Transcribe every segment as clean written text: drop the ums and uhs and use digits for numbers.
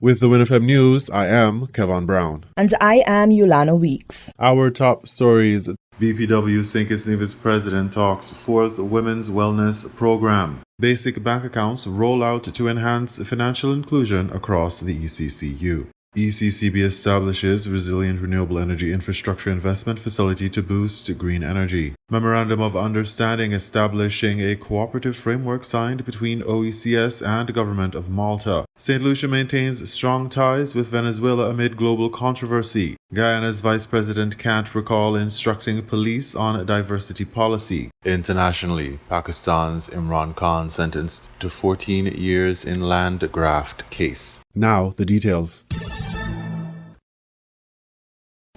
With the WINN FM News, I am Kevin Brown. And I am Yolana Weeks. Our top stories. BPW St. Kitts Nevis President talks fourth Women's Wellness Program. Basic bank accounts roll out to enhance financial inclusion across the ECCU. ECCB establishes Resilient Renewable Energy Infrastructure Investment Facility to boost green energy. Memorandum of Understanding establishing a cooperative framework signed between OECS and Government of Malta. St. Lucia maintains strong ties with Venezuela amid global controversy. Guyana's Vice President can't recall instructing police on diversity policy. Internationally, Pakistan's Imran Khan sentenced to 14 years in land graft case. Now, the details.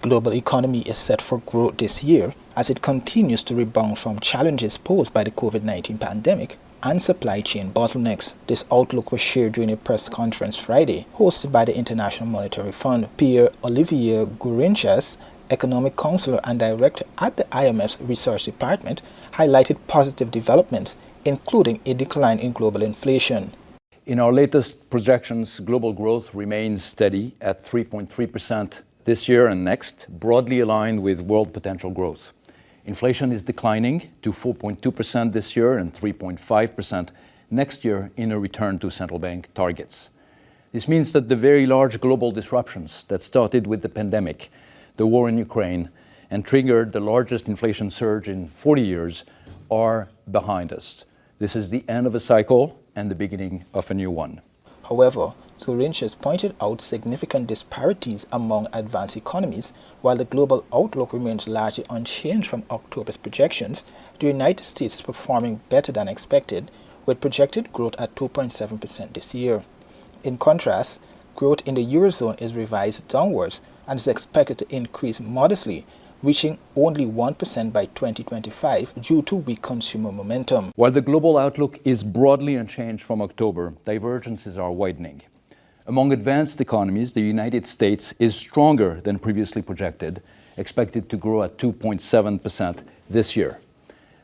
Global economy is set for growth this year as it continues to rebound from challenges posed by the COVID-19 pandemic and supply chain bottlenecks. This outlook was shared during a press conference Friday, hosted by the International Monetary Fund. Pierre-Olivier Gourinchas, economic counselor and director at the IMF's research department, highlighted positive developments, including a decline in global inflation. In our latest projections, global growth remains steady at 3.3% this year and next, broadly aligned with world potential growth. Inflation is declining to 4.2% this year and 3.5% next year in a return to central bank targets. This means that the very large global disruptions that started with the pandemic, the war in Ukraine, and triggered the largest inflation surge in 40 years are behind us. This is the end of a cycle and the beginning of a new one. However, Gourinchas pointed out significant disparities among advanced economies. While the global outlook remains largely unchanged from October's projections, the United States is performing better than expected, with projected growth at 2.7% this year. In contrast, growth in the Eurozone is revised downwards and is expected to increase modestly, reaching only 1% by 2025 due to weak consumer momentum. While the global outlook is broadly unchanged from October, divergences are widening. Among advanced economies, the United States is stronger than previously projected, expected to grow at 2.7% this year.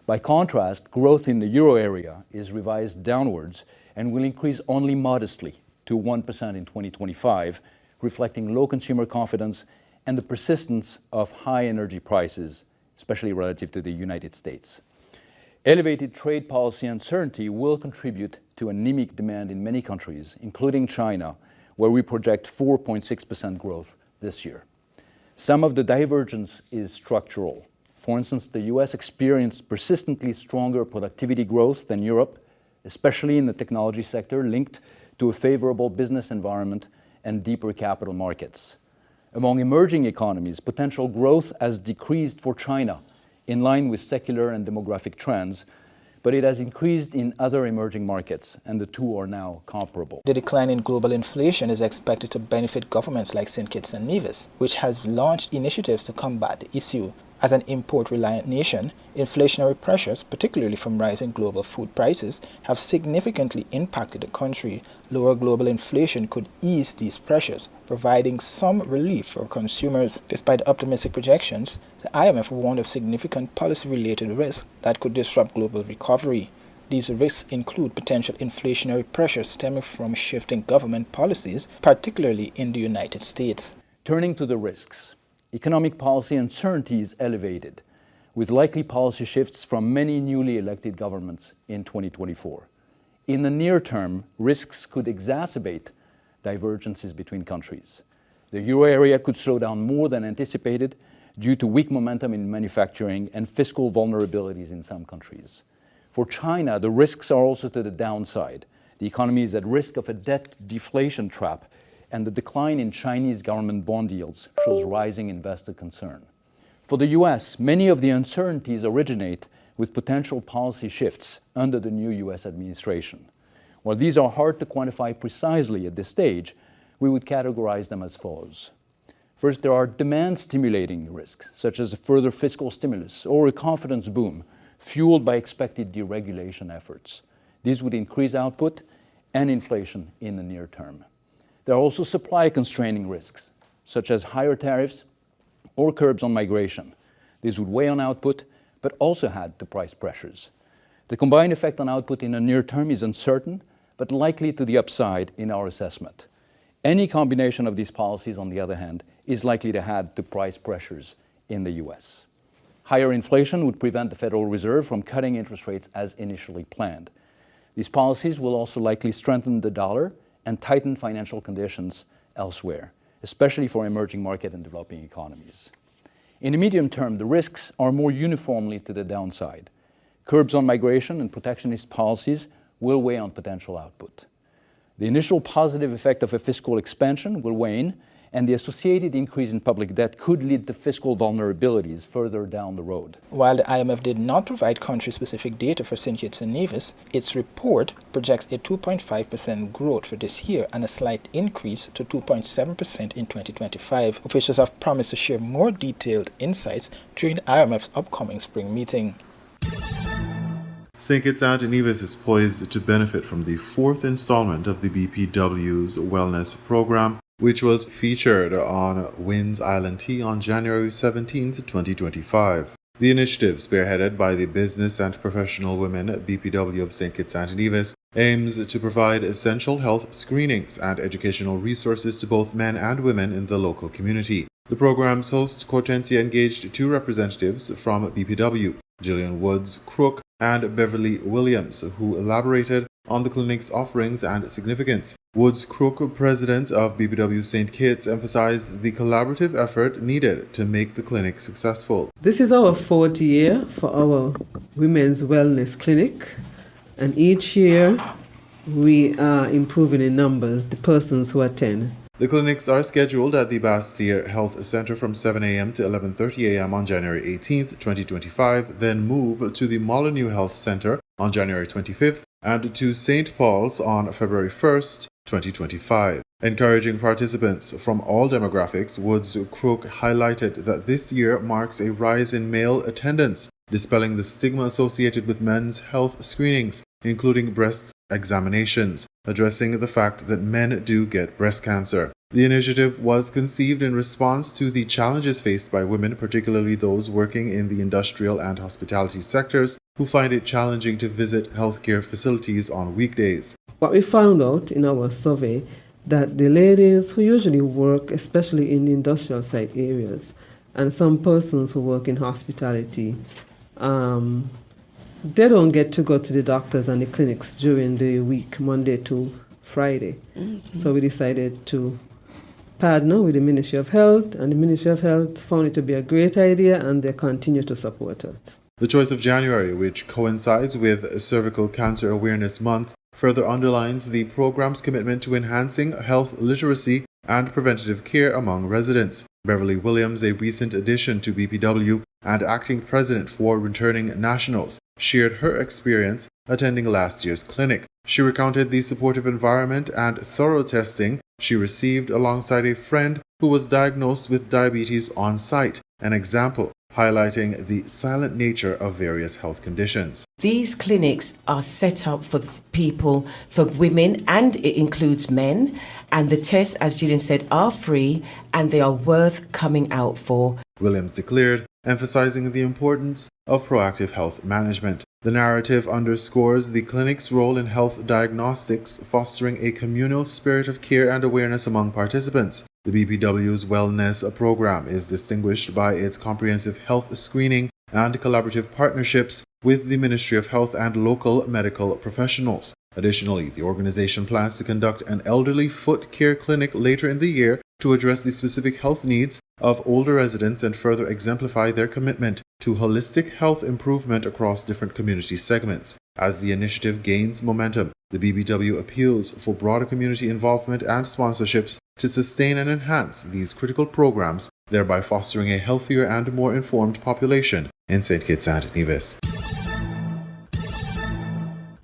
By contrast, growth in the euro area is revised downwards and will increase only modestly to 1% in 2025, reflecting low consumer confidence and the persistence of high energy prices, especially relative to the United States. Elevated trade policy uncertainty will contribute to anemic demand in many countries, including China, where we project 4.6% growth this year. Some of the divergence is structural. For instance, the US experienced persistently stronger productivity growth than Europe, especially in the technology sector, linked to a favorable business environment and deeper capital markets. Among emerging economies, potential growth has decreased for China, in line with secular and demographic trends, but it has increased in other emerging markets, and the two are now comparable. The decline in global inflation is expected to benefit governments like St. Kitts and Nevis, which has launched initiatives to combat the issue. As an import-reliant nation, inflationary pressures, particularly from rising global food prices, have significantly impacted the country. Lower global inflation could ease these pressures, providing some relief for consumers. Despite optimistic projections, the IMF warned of significant policy-related risks that could disrupt global recovery. These risks include potential inflationary pressures stemming from shifting government policies, particularly in the United States. Turning to the risks. Economic policy uncertainty is elevated, with likely policy shifts from many newly elected governments in 2024. In the near term, risks could exacerbate divergences between countries. The euro area could slow down more than anticipated due to weak momentum in manufacturing and fiscal vulnerabilities in some countries. For China, the risks are also to the downside. The economy is at risk of a debt deflation trap, and the decline in Chinese government bond yields shows rising investor concern. For the US, many of the uncertainties originate with potential policy shifts under the new US administration. While these are hard to quantify precisely at this stage, we would categorize them as follows. First, there are demand-stimulating risks, such as a further fiscal stimulus or a confidence boom fueled by expected deregulation efforts. These would increase output and inflation in the near term. There are also supply-constraining risks, such as higher tariffs or curbs on migration. These would weigh on output, but also add to price pressures. The combined effect on output in the near term is uncertain, but likely to the upside in our assessment. Any combination of these policies, on the other hand, is likely to add to price pressures in the U.S. Higher inflation would prevent the Federal Reserve from cutting interest rates as initially planned. These policies will also likely strengthen the dollar and tighten financial conditions elsewhere, especially for emerging market and developing economies. In the medium term, the risks are more uniformly to the downside. Curbs on migration and protectionist policies will weigh on potential output. The initial positive effect of a fiscal expansion will wane, and the associated increase in public debt could lead to fiscal vulnerabilities further down the road. While the IMF did not provide country-specific data for St. Kitts and Nevis, its report projects a 2.5% growth for this year and a slight increase to 2.7% in 2025. Officials have promised to share more detailed insights during the IMF's upcoming spring meeting. St. Kitts and Nevis is poised to benefit from the fourth installment of the BPW's Wellness Program, which was featured on WINN's Island Tea on January 17, 2025. The initiative, spearheaded by the Business and Professional Women BPW of St. Kitts and Nevis, aims to provide essential health screenings and educational resources to both men and women in the local community. The program's host, Cortensia, engaged two representatives from BPW, Gillian Woods Crook and Beverly Williams, who elaborated on the clinic's offerings and significance. Woods Crook, president of BPW St. Kitts, emphasized the collaborative effort needed to make the clinic successful. This is our fourth year for our Women's Wellness Clinic, and each year we are improving in numbers, the persons who attend. The clinics are scheduled at the Bastille Health Center from 7 a.m. to 11:30 a.m. on January 18, 2025, then move to the Molyneux Health Center on January 25th and to St. Paul's on February 1st, 2025. Encouraging participants from all demographics, Woods Crook highlighted that this year marks a rise in male attendance, dispelling the stigma associated with men's health screenings, including breast examinations, addressing the fact that men do get breast cancer. The initiative was conceived in response to the challenges faced by women, particularly those working in the industrial and hospitality sectors, who find it challenging to visit healthcare facilities on weekdays. What we found out in our survey, that the ladies who usually work, especially in the industrial site areas, and some persons who work in hospitality, they don't get to go to the doctors and the clinics during the week, Monday to Friday. Mm-hmm. So we decided to partner with the Ministry of Health, and the Ministry of Health found it to be a great idea, and they continue to support us. The choice of January, which coincides with Cervical Cancer Awareness Month, further underlines the program's commitment to enhancing health literacy and preventative care among residents. Beverly Williams, a recent addition to BPW and acting president for Returning Nationals, shared her experience attending last year's clinic. She recounted the supportive environment and thorough testing she received alongside a friend who was diagnosed with diabetes on site, an example highlighting the silent nature of various health conditions. These clinics are set up for people, for women, and it includes men. And the tests, as Gillian said, are free and they are worth coming out for. Williams declared, emphasizing the importance of proactive health management. The narrative underscores the clinic's role in health diagnostics, fostering a communal spirit of care and awareness among participants. The BPW's Wellness Program is distinguished by its comprehensive health screening and collaborative partnerships with the Ministry of Health and local medical professionals. Additionally, the organization plans to conduct an elderly foot care clinic later in the year to address the specific health needs of older residents and further exemplify their commitment to holistic health improvement across different community segments. As the initiative gains momentum, the BPW appeals for broader community involvement and sponsorships to sustain and enhance these critical programs, thereby fostering a healthier and more informed population in St. Kitts and Nevis.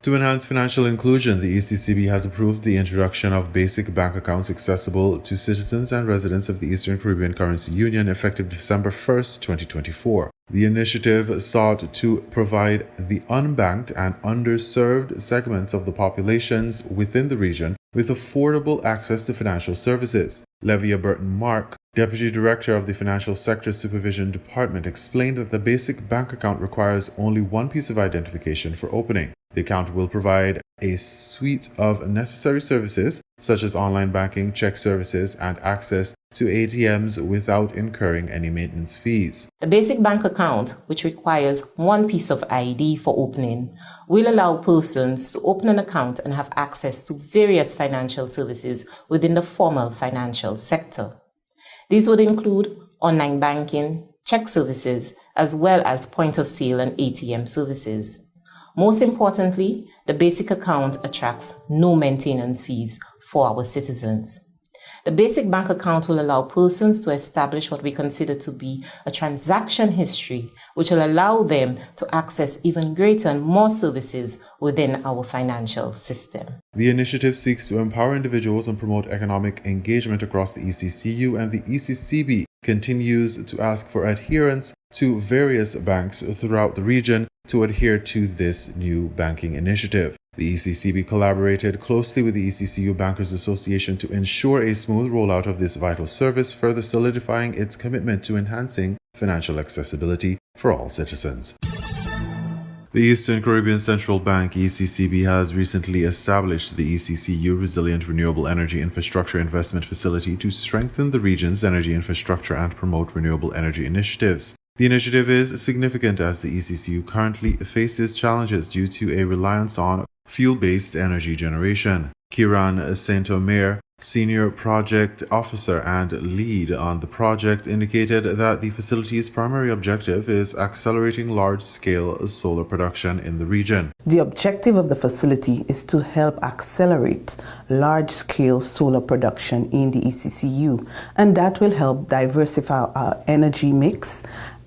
To enhance financial inclusion, the ECCB has approved the introduction of basic bank accounts accessible to citizens and residents of the Eastern Caribbean Currency Union effective December 1st, 2024. The initiative sought to provide the unbanked and underserved segments of the populations within the region with affordable access to financial services. Levia Burton-Mark, Deputy Director of the Financial Sector Supervision Department, explained that the basic bank account requires only one piece of identification for opening. The account will provide a suite of necessary services such as online banking, check services, and access to ATMs without incurring any maintenance fees. The basic bank account, which requires one piece of ID for opening, will allow persons to open an account and have access to various financial services within the formal financial sector. These would include online banking, check services, as well as point of sale and ATM services. Most importantly, the basic account attracts no maintenance fees for our citizens. The basic bank account will allow persons to establish what we consider to be a transaction history, which will allow them to access even greater and more services within our financial system. The initiative seeks to empower individuals and promote economic engagement across the ECCU, and the ECCB continues to ask for adherence to various banks throughout the region to adhere to this new banking initiative. The ECCB collaborated closely with the ECCU Bankers Association to ensure a smooth rollout of this vital service, further solidifying its commitment to enhancing financial accessibility for all citizens. The Eastern Caribbean Central Bank, ECCB, has recently established the ECCU Resilient Renewable Energy Infrastructure Investment Facility to strengthen the region's energy infrastructure and promote renewable energy initiatives. The initiative is significant as the ECCU currently faces challenges due to a reliance on fuel-based energy generation. Kiran Saint-Omer, Senior Project Officer and lead on the project, indicated that the facility's primary objective is accelerating large-scale solar production in the region. The objective of the facility is to help accelerate large-scale solar production in the ECCU, and that will help diversify our energy mix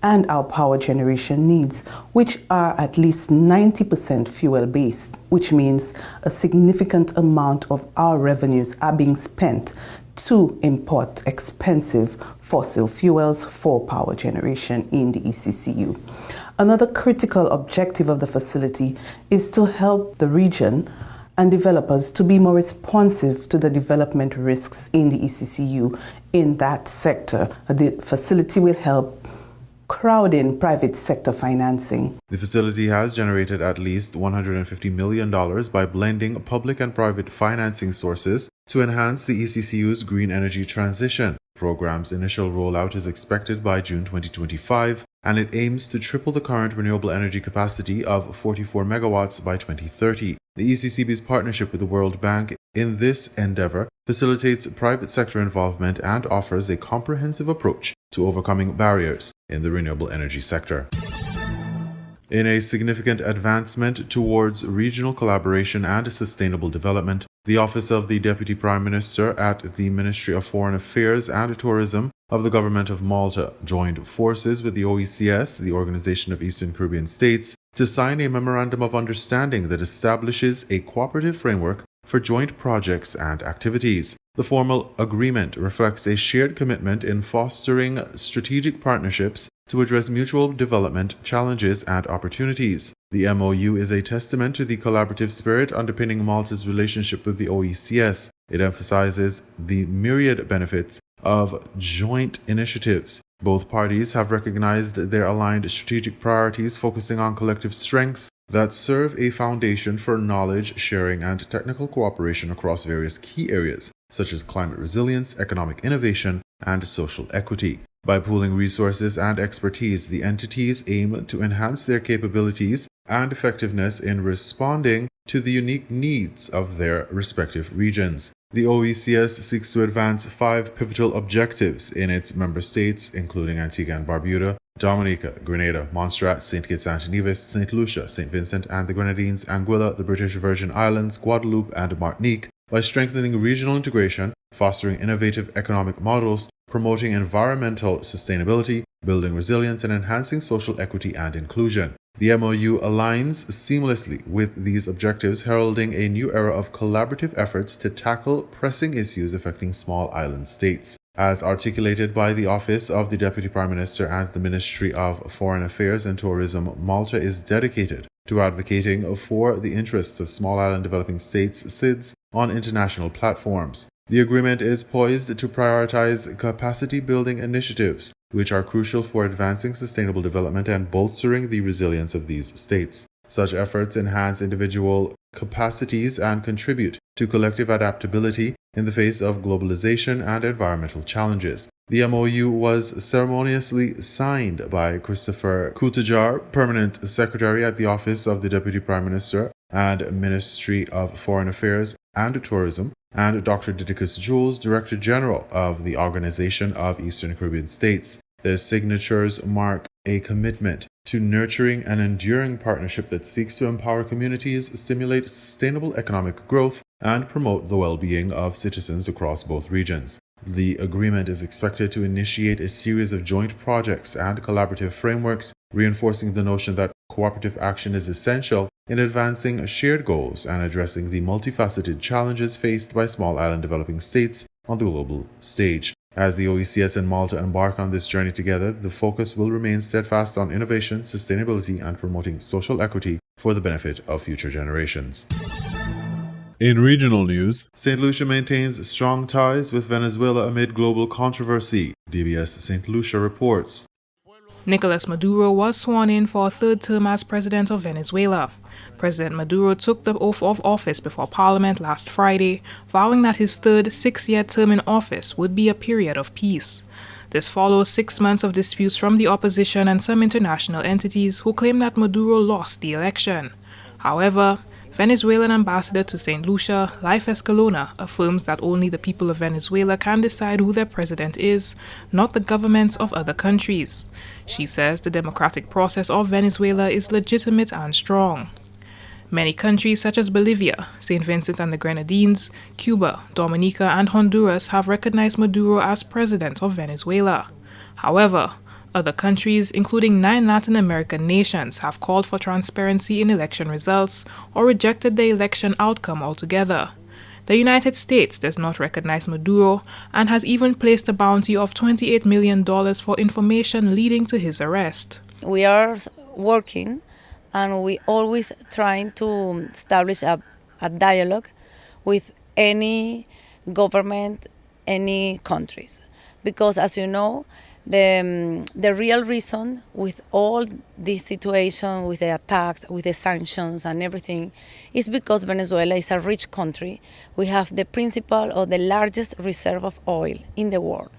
and our power generation needs, which are at least 90% fuel-based, which means a significant amount of our revenues are being spent to import expensive fossil fuels for power generation in the ECCU. Another critical objective of the facility is to help the region and developers to be more responsive to the development risks in the ECCU in that sector. The facility will help crowd in private sector financing. The facility has generated at least $150 million by blending public and private financing sources to enhance the ECCU's green energy transition. Program's initial rollout is expected by June 2025, and it aims to triple the current renewable energy capacity of 44 megawatts by 2030. The ECCB's partnership with the World Bank in this endeavor facilitates private sector involvement and offers a comprehensive approach to overcoming barriers in the renewable energy sector. In a significant advancement towards regional collaboration and sustainable development, the Office of the Deputy Prime Minister at the Ministry of Foreign Affairs and Tourism of the Government of Malta joined forces with the OECS, the Organization of Eastern Caribbean States, to sign a Memorandum of Understanding that establishes a cooperative framework for joint projects and activities. The formal agreement reflects a shared commitment in fostering strategic partnerships to address mutual development challenges and opportunities. The MOU is a testament to the collaborative spirit underpinning Malta's relationship with the OECS. It emphasizes the myriad benefits of joint initiatives. Both parties have recognized their aligned strategic priorities, focusing on collective strengths that serve a foundation for knowledge sharing and technical cooperation across various key areas, such as climate resilience, economic innovation, and social equity. By pooling resources and expertise, the entities aim to enhance their capabilities and effectiveness in responding to the unique needs of their respective regions. The OECS seeks to advance 5 pivotal objectives in its member states, including Antigua and Barbuda, Dominica, Grenada, Montserrat, St. Kitts and Nevis, St. Lucia, St. Vincent and the Grenadines, Anguilla, the British Virgin Islands, Guadeloupe, and Martinique, by strengthening regional integration, fostering innovative economic models, promoting environmental sustainability, building resilience, and enhancing social equity and inclusion. The MOU aligns seamlessly with these objectives, heralding a new era of collaborative efforts to tackle pressing issues affecting small island states. As articulated by the Office of the Deputy Prime Minister and the Ministry of Foreign Affairs and Tourism, Malta is dedicated to advocating for the interests of small island developing states (SIDS) on international platforms. The agreement is poised to prioritize capacity-building initiatives, which are crucial for advancing sustainable development and bolstering the resilience of these states. Such efforts enhance individual capacities and contribute to collective adaptability in the face of globalization and environmental challenges. The MOU was ceremoniously signed by Christopher Kutajar, Permanent Secretary at the Office of the Deputy Prime Minister and Ministry of Foreign Affairs and Tourism, and Dr. Didicus Jules, Director General of the Organization of Eastern Caribbean States. Their signatures mark a commitment to nurturing an enduring partnership that seeks to empower communities, stimulate sustainable economic growth, and promote the well-being of citizens across both regions. The agreement is expected to initiate a series of joint projects and collaborative frameworks, reinforcing the notion that cooperative action is essential in advancing shared goals and addressing the multifaceted challenges faced by small island developing states on the global stage. As the OECS and Malta embark on this journey together, the focus will remain steadfast on innovation, sustainability, and promoting social equity for the benefit of future generations. In regional news, St. Lucia maintains strong ties with Venezuela amid global controversy, DBS St. Lucia reports. Nicolas Maduro was sworn in for a third term as president of Venezuela. President Maduro took the oath of office before Parliament last Friday, vowing that his third six-year term in office would be a period of peace. This follows 6 months of disputes from the opposition and some international entities who claim that Maduro lost the election. However, Venezuelan ambassador to St. Lucia, Life Escalona, affirms that only the people of Venezuela can decide who their president is, not the governments of other countries. She says the democratic process of Venezuela is legitimate and strong. Many countries such as Bolivia, St. Vincent and the Grenadines, Cuba, Dominica, and Honduras have recognized Maduro as president of Venezuela. However, other countries, including 9 Latin American nations, have called for transparency in election results or rejected the election outcome altogether. The United States does not recognize Maduro and has even placed a bounty of $28 million for information leading to his arrest. We are working and we always trying to establish a dialogue with any government, any countries. Because as you know, the real reason with all this situation, with the attacks, with the sanctions and everything, is because Venezuela is a rich country. We have the principal or the largest reserve of oil in the world.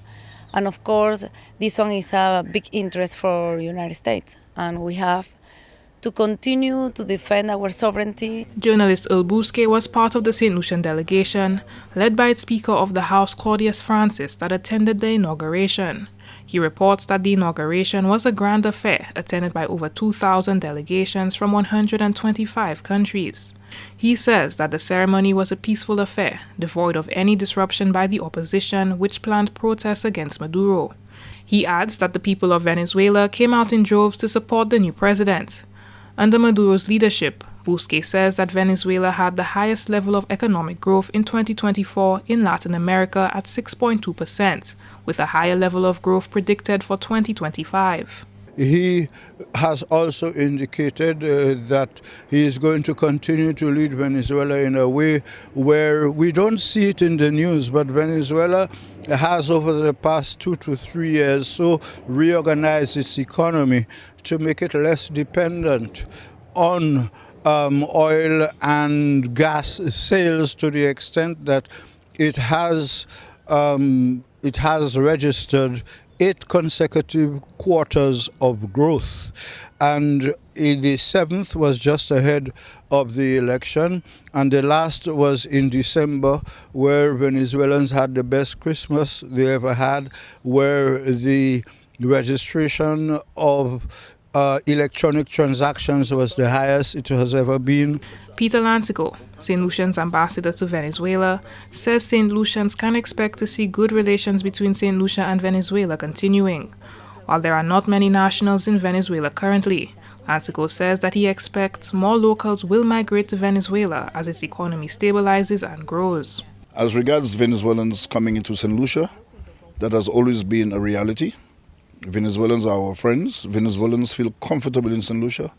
And of course, this one is a big interest for the United States. And we have to continue to defend our sovereignty. Journalist Earl Bousquet was part of the St. Lucian delegation, led by its Speaker of the House, Claudius Francis, that attended the inauguration. He reports that the inauguration was a grand affair attended by over 2,000 delegations from 125 countries. He says that the ceremony was a peaceful affair, devoid of any disruption by the opposition, which planned protests against Maduro. He adds that the people of Venezuela came out in droves to support the new president. Under Maduro's leadership, Bousquet says that Venezuela had the highest level of economic growth in 2024 in Latin America at 6.2%, with a higher level of growth predicted for 2025. He has also indicated that he is going to continue to lead Venezuela in a way where we don't see it in the news, but Venezuela has over the past 2 to 3 years so reorganized its economy to make it less dependent on oil and gas sales, to the extent that it has registered 8 consecutive quarters of growth, and the 7th was just ahead of the election, and the last was in December, where Venezuelans had the best Christmas they ever had, where the registration of electronic transactions was the highest it has ever been. Peter Lancico, St. Lucian's ambassador to Venezuela, says St. Lucians can expect to see good relations between St. Lucia and Venezuela continuing. While there are not many nationals in Venezuela currently, Lancico says that he expects more locals will migrate to Venezuela as its economy stabilizes and grows. As regards Venezuelans coming into St. Lucia, that has always been a reality. Venezuelans are our friends. Venezuelans feel comfortable in St. Lucia,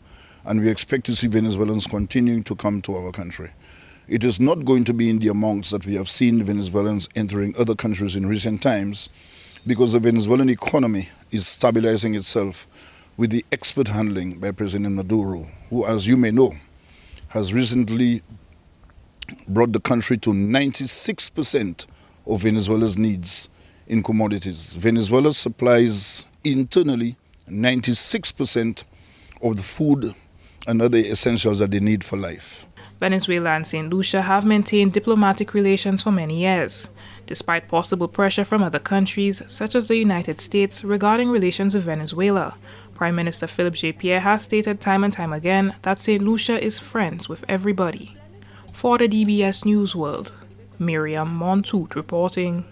and we expect to see Venezuelans continuing to come to our country. It is not going to be in the amounts that we have seen Venezuelans entering other countries in recent times, because the Venezuelan economy is stabilizing itself with the expert handling by President Maduro, who, as you may know, has recently brought the country to 96% of Venezuela's needs in commodities. Venezuela supplies internally 96% of the food and other essentials that they need for life. Venezuela and St. Lucia have maintained diplomatic relations for many years, despite possible pressure from other countries, such as the United States, regarding relations with Venezuela. Prime Minister Philip J. Pierre has stated time and time again that St. Lucia is friends with everybody. For the DBS News World, Miriam Montoute reporting.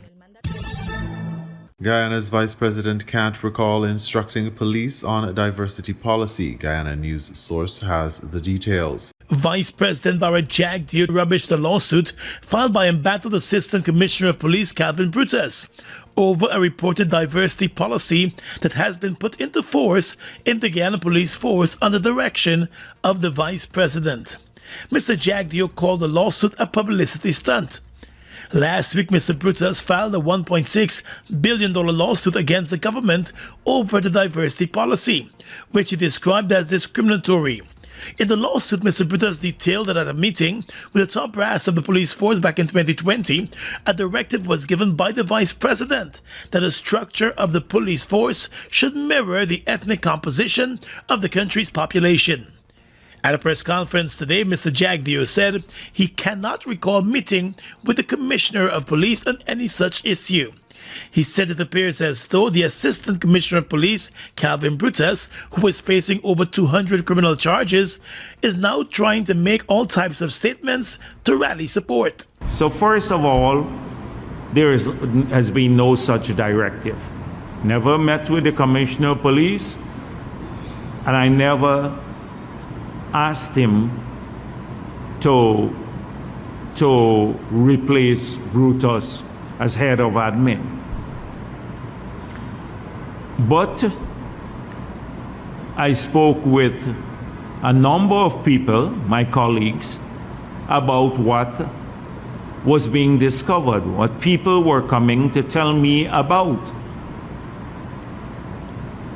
Guyana's vice president can't recall instructing police on diversity policy. Guyana News source has the details. Vice President Barrett Jagdeo rubbished the lawsuit filed by embattled Assistant Commissioner of Police Calvin Brutus over a reported diversity policy that has been put into force in the Guyana Police Force under direction of the Vice President. Mr. Jagdeo called the lawsuit a publicity stunt. Last week, Mr. Brutus filed a $1.6 billion lawsuit against the government over the diversity policy, which he described as discriminatory. In the lawsuit, Mr. Brutus detailed that at a meeting with the top brass of the police force back in 2020, a directive was given by the vice president that the structure of the police force should mirror the ethnic composition of the country's population. At a press conference today, Mr. Jagdeo said he cannot recall meeting with the Commissioner of Police on any such issue. He said it appears as though the Assistant Commissioner of Police, Calvin Brutus, who is facing over 200 criminal charges, is now trying to make all types of statements to rally support. So first of all, there has been no such directive. Never met with the Commissioner of Police, and I never asked him to replace Brutus as head of admin. But I spoke with a number of people, my colleagues, about what was being discovered, what people were coming to tell me about.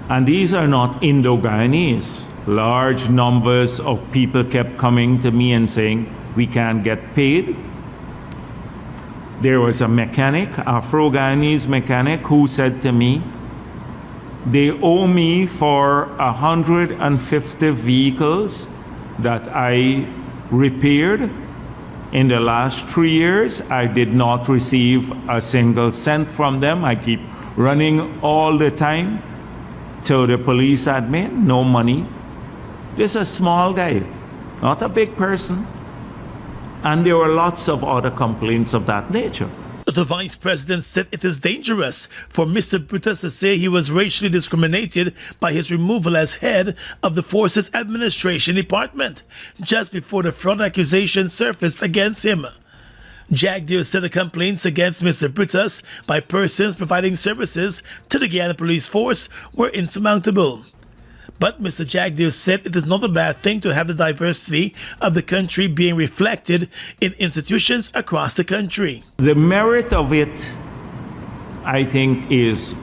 And these are not Indo-Guyanese. Large numbers of people kept coming to me and saying, we can't get paid. There was a mechanic, Afro-Guyanese mechanic, who said to me, they owe me for 150 vehicles that I repaired. In the last 3 years, I did not receive a single cent from them. I keep running all the time to the police admin, no money. This is a small guy, not a big person. And there were lots of other complaints of that nature. The vice president said it is dangerous for Mr. Brutus to say he was racially discriminated by his removal as head of the force's administration department, just before the fraud accusation surfaced against him. Jagdeo said the complaints against Mr. Brutus by persons providing services to the Guyana Police Force were insurmountable. But Mr. Jagdeo said it is not a bad thing to have the diversity of the country being reflected in institutions across the country. The merit of it, I think, is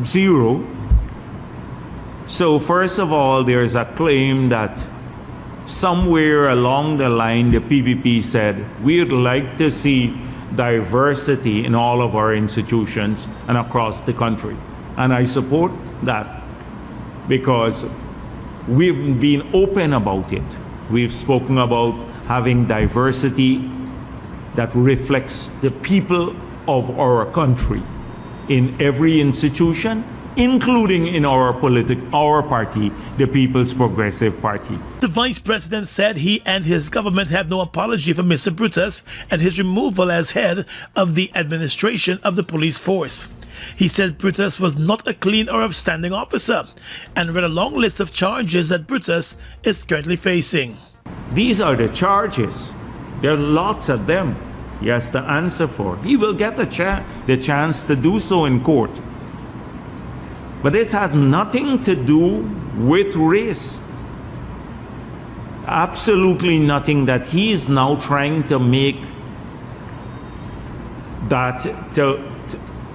zero. So first of all, there is a claim that somewhere along the line, the PPP said, we'd like to see diversity in all of our institutions and across the country. And I support that because we've been open about it. We've spoken about having diversity that reflects the people of our country in every institution, including in our party, the People's Progressive Party. The vice president said he and his government have no apology for Mr. Brutus and his removal as head of the administration of the police force. He said Brutus was not a clean or upstanding officer and read a long list of charges that Brutus is currently facing. These are the charges. There are lots of them he has to answer for. He will get the chance to do so in court. But it's had nothing to do with race. Absolutely nothing that he is now trying to make that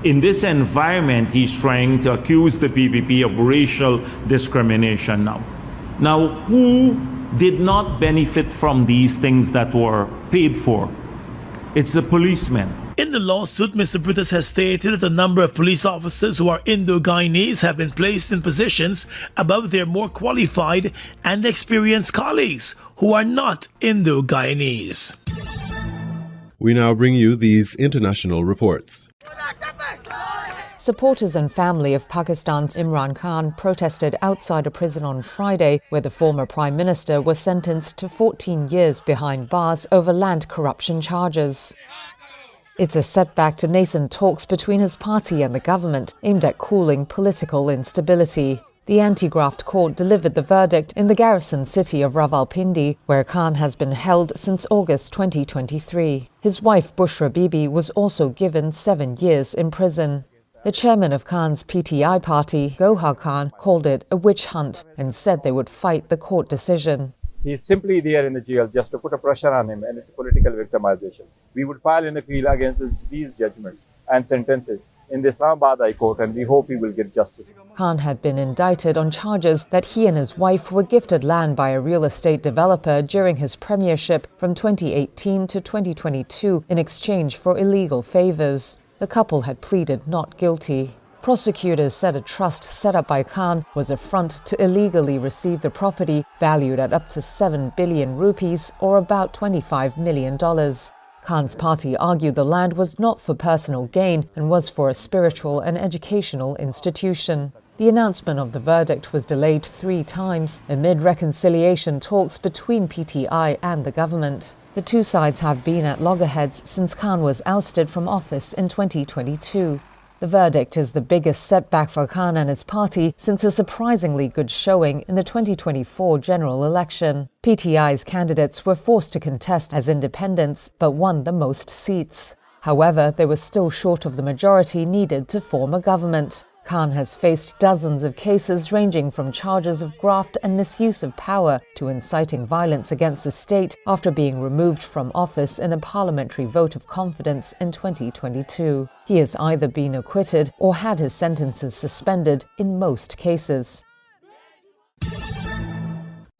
in this environment, he's trying to accuse the PPP of racial discrimination now. Now, who did not benefit from these things that were paid for? It's the policemen. In the lawsuit, Mr. Brutus has stated that a number of police officers who are Indo-Guyanese have been placed in positions above their more qualified and experienced colleagues who are not Indo-Guyanese. We now bring you these international reports. Supporters and family of Pakistan's Imran Khan protested outside a prison on Friday, where the former Prime Minister was sentenced to 14 years behind bars over land corruption charges. It's a setback to nascent talks between his party and the government aimed at cooling political instability. The anti-graft court delivered the verdict in the garrison city of Rawalpindi, where Khan has been held since August 2023. His wife Bushra Bibi was also given 7 years in prison. The chairman of Khan's PTI party, Gohar Khan, called it a witch hunt and said they would fight the court decision. He's simply there in the jail just to put a pressure on him, and it's political victimization. We would file an appeal against these judgments and sentences in the Islamabad High Court, and we hope he will get justice. Khan had been indicted on charges that he and his wife were gifted land by a real estate developer during his premiership from 2018 to 2022 in exchange for illegal favors. The couple had pleaded not guilty. Prosecutors said a trust set up by Khan was a front to illegally receive the property, valued at up to 7 billion rupees or about $25 million. Khan's party argued the land was not for personal gain and was for a spiritual and educational institution. The announcement of the verdict was delayed 3 times amid reconciliation talks between PTI and the government. The two sides have been at loggerheads since Khan was ousted from office in 2022. The verdict is the biggest setback for Khan and his party since a surprisingly good showing in the 2024 general election. PTI's candidates were forced to contest as independents, but won the most seats. However, they were still short of the majority needed to form a government. Khan has faced dozens of cases ranging from charges of graft and misuse of power to inciting violence against the state after being removed from office in a parliamentary vote of confidence in 2022. He has either been acquitted or had his sentences suspended in most cases.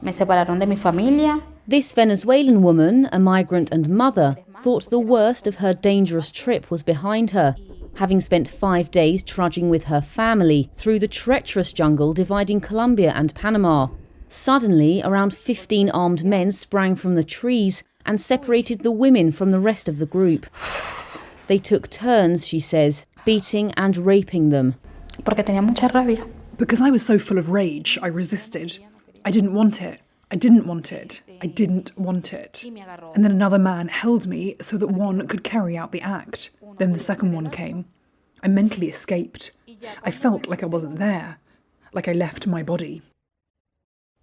Me separaron de mi familia. This Venezuelan woman, a migrant and mother, thought the worst of her dangerous trip was behind her, having spent 5 days trudging with her family through the treacherous jungle dividing Colombia and Panama. Suddenly, around 15 armed men sprang from the trees and separated the women from the rest of the group. They took turns, she says, beating and raping them. Porque tenía mucha rabia. Because I was so full of rage, I resisted. I didn't want it. I didn't want it. I didn't want it. And then another man held me so that one could carry out the act. Then the second one came. I mentally escaped. I felt like I wasn't there, like I left my body.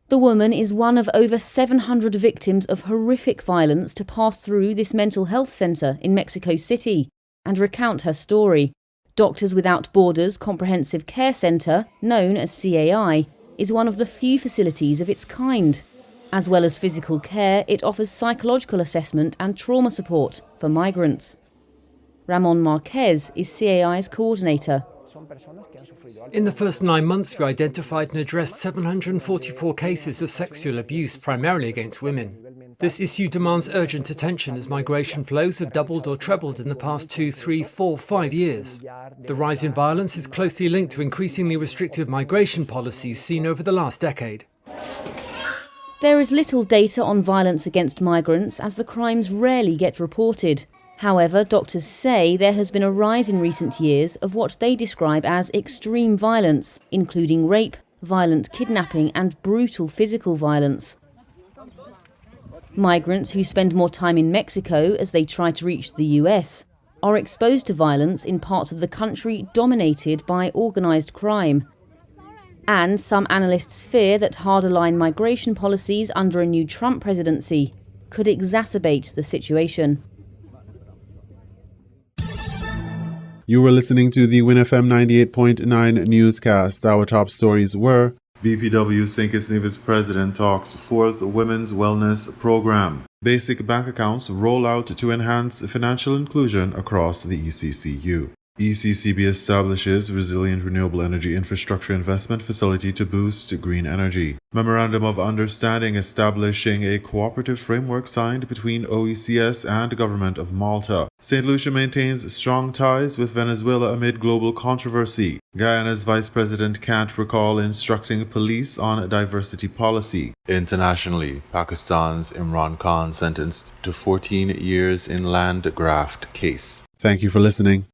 The woman is one of over 700 victims of horrific violence to pass through this mental health centre in Mexico City and recount her story. Doctors Without Borders Comprehensive Care Centre, known as CAI, is one of the few facilities of its kind. As well as physical care, it offers psychological assessment and trauma support for migrants. Ramon Marquez is CAI's coordinator. In the first 9 months, we identified and addressed 744 cases of sexual abuse, primarily against women. This issue demands urgent attention as migration flows have doubled or trebled in the past 2, 3, 4, 5 years. The rise in violence is closely linked to increasingly restrictive migration policies seen over the last decade. There is little data on violence against migrants as the crimes rarely get reported. However, doctors say there has been a rise in recent years of what they describe as extreme violence, including rape, violent kidnapping and brutal physical violence. Migrants who spend more time in Mexico as they try to reach the US are exposed to violence in parts of the country dominated by organised crime. And some analysts fear that harder-line migration policies under a new Trump presidency could exacerbate the situation. You were listening to the WINN FM 98.9 newscast. Our top stories were: BPW St. Kitts Nevis President talks 4th Women's Wellness Program. Basic bank accounts roll out to enhance financial inclusion across the ECCU. ECCB establishes Resilient Renewable Energy Infrastructure Investment Facility to boost green energy. Memorandum of Understanding establishing a cooperative framework signed between OECS and Government of Malta. St. Lucia maintains strong ties with Venezuela amid global controversy. Guyana's Vice President can't recall instructing police on diversity policy. Internationally, Pakistan's Imran Khan sentenced to 14 years in land graft case. Thank you for listening.